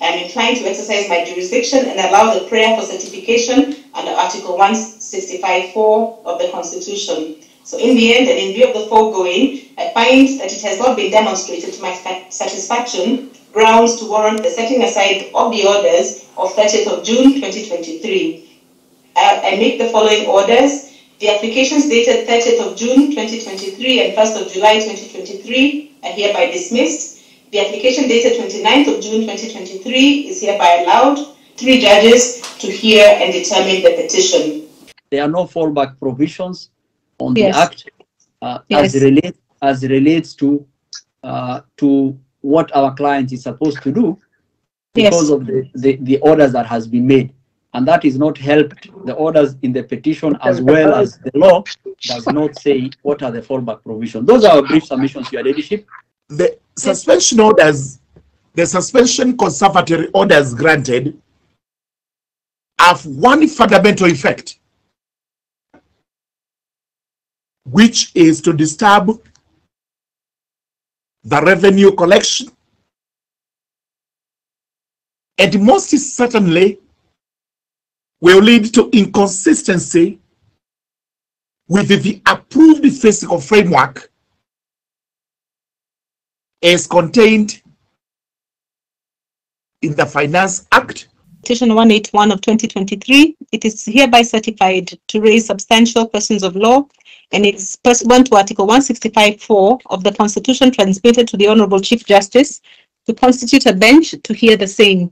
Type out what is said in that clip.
I am inclined to exercise my jurisdiction and allow the prayer for certification under Article 165(4) of the Constitution. So in the end, and in view of the foregoing, I find that it has not been demonstrated to my satisfaction grounds to warrant the setting aside of the orders of 30th of June 2023. I make the following orders. The applications dated 30th of June 2023 and 1st of July 2023 are hereby dismissed. The application dated 29th of June 2023 is hereby allowed 3 judges to hear and determine the petition. There are no fallback provisions on the Yes. Act as relates to what our client is supposed to do because of the orders that has been made. And that is not helped. The orders in the petition as well as the law does not say what are the fallback provisions. Those are our brief submissions, Your Ladyship. The suspension orders, the suspension conservatory orders granted have one fundamental effect, which is to disturb the revenue collection, and most certainly will lead to inconsistency with the approved fiscal framework as contained in the Finance Act. Petition 181 of 2023, it is hereby certified to raise substantial questions of law and is pursuant to Article 165(4) of the Constitution transmitted to the Honorable Chief Justice to constitute a bench to hear the same.